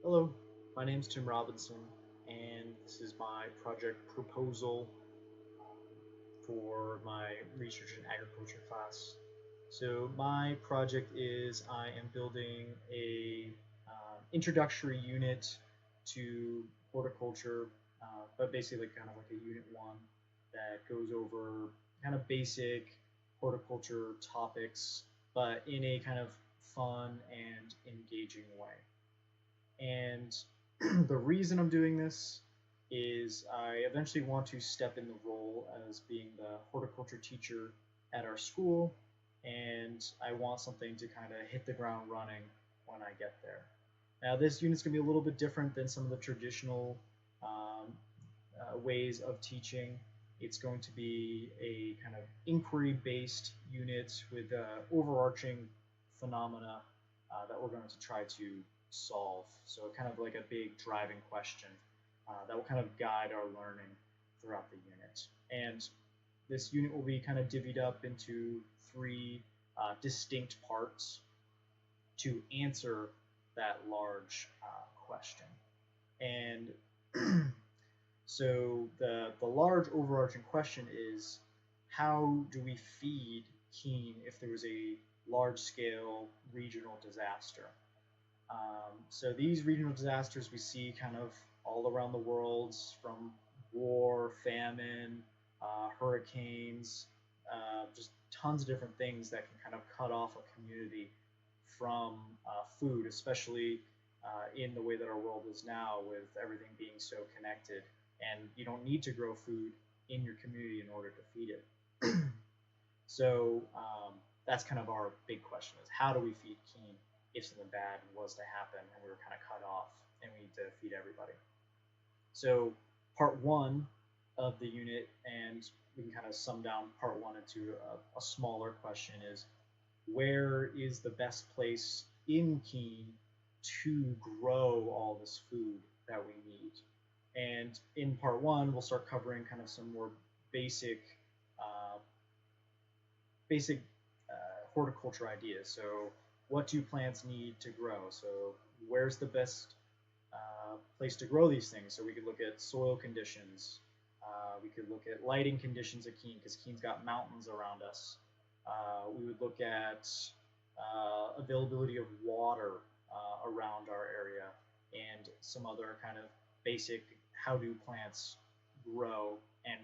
Hello, my name is Tim Robinson, and this is my project proposal for my research in agriculture class. So my project is I am building a introductory unit to horticulture, but basically kind of like a unit one that goes over kind of basic horticulture topics, but in a kind of fun and engaging way. And the reason I'm doing this is I eventually want to step in the role as being the horticulture teacher at our school, and I want something to kind of hit the ground running when I get there. Now, this unit's going to be a little bit different than some of the traditional um, ways of teaching. It's going to be a kind of inquiry-based unit with overarching phenomena that we're going to try to solve. So kind of like a big driving question that will kind of guide our learning throughout the unit. And this unit will be kind of divvied up into three distinct parts to answer that large question. And so the large overarching question is, how do we feed Keene if there was a large scale regional disaster? So these regional disasters we see kind of all around the world, from war, famine, hurricanes, just tons of different things that can kind of cut off a community from food, especially in the way that our world is now, with everything being so connected. And you don't need to grow food in your community in order to feed it. So that's kind of our big question: is how do we feed Keene if something bad was to happen and we were kind of cut off and we need to feed everybody? So part one of the unit, and we can kind of sum down part one into a smaller question, is where is the best place in Keene to grow all this food that we need? And in part one, we'll start covering kind of some more basic, uh, basic horticulture ideas. So, what do plants need to grow? So, where's the best place to grow these things? So, we could look at soil conditions. We could look at lighting conditions at Keene because Keene's got mountains around us. We would look at availability of water around our area and some other kind of basic how do plants grow. And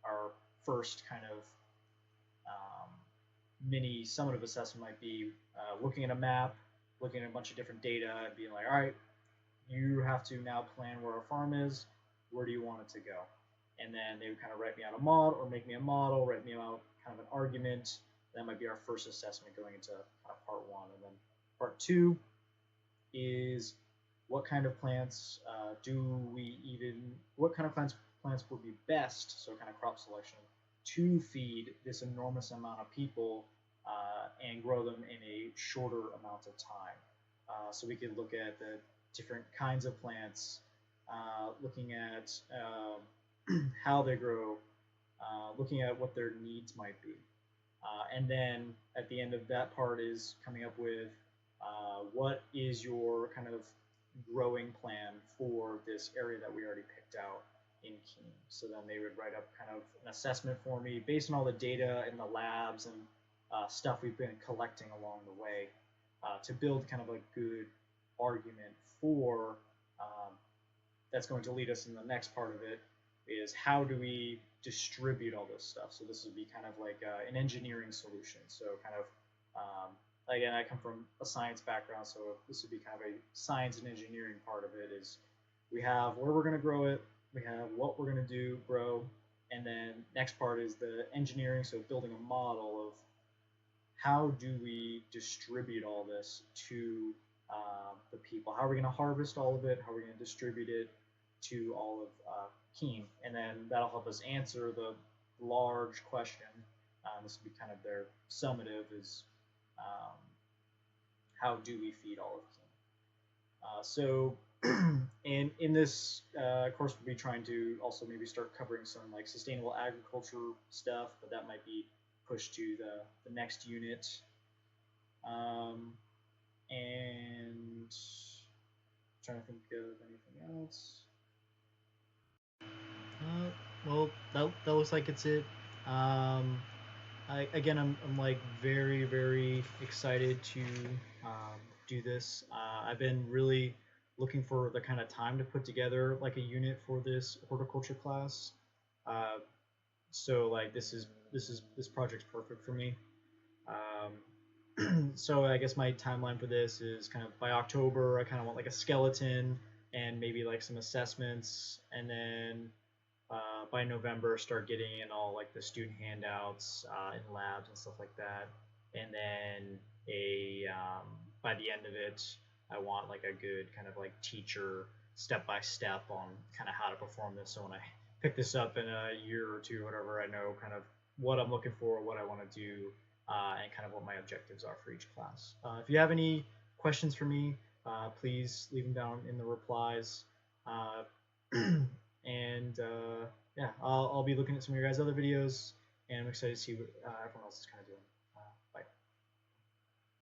our first kind of um, mini summative assessment might be looking at a map, looking at a bunch of different data, and being like, all right, you have to now plan where our farm is. Where do you want it to go? And then they would kind of write me out a model, or make me a model, write me out kind of an argument. That might be our first assessment going into kind of part one. And then part two is what kind of plants what kind of plants would be best, so kind of crop selection, to feed this enormous amount of people and grow them in a shorter amount of time. So we could look at the different kinds of plants, looking at how they grow, looking at what their needs might be. And then at the end of that part is coming up with what is your kind of growing plan for this area that we already picked out in Keene. So then they would write up kind of an assessment for me based on all the data in the labs and stuff we've been collecting along the way to build kind of a good argument for that's going to lead us in the next part of it, is how do we distribute all this stuff. So this would be kind of like an engineering solution. So kind of again, I come from a science background, so this would be kind of a science and engineering part of it. Is we have where we're going to grow it, we have what we're going to do grow, and then next part is the engineering. So building a model of how do we distribute all this to the people? How are we going to harvest all of it? How are we going to distribute it to all of Keene? And then that'll help us answer the large question. This will be kind of their summative, is um, how do we feed all of Keene? So, and in this course, we'll be trying to also maybe start covering some like sustainable agriculture stuff, but that might be pushed to the next unit. And trying to think of anything else. Well, that looks like it's it. I'm like very very excited to do this. I've been really looking for the kind of time to put together like a unit for this horticulture class. Uh, so like this project's perfect for me. So I guess my timeline for this is kind of by October. I kind of want like a skeleton and maybe like some assessments, and then by November start getting in all like the student handouts in labs and stuff like that, and then a by the end of it, I want like a good kind of like teacher step by step on kind of how to perform this. So when I pick this up in a year or two, whatever, I know kind of what I'm looking for, what I want to do, and kind of what my objectives are for each class. If you have any questions for me, please leave them down in the replies. Uh, and yeah, I'll be looking at some of your guys' other videos, and I'm excited to see what everyone else is kind of doing. Bye.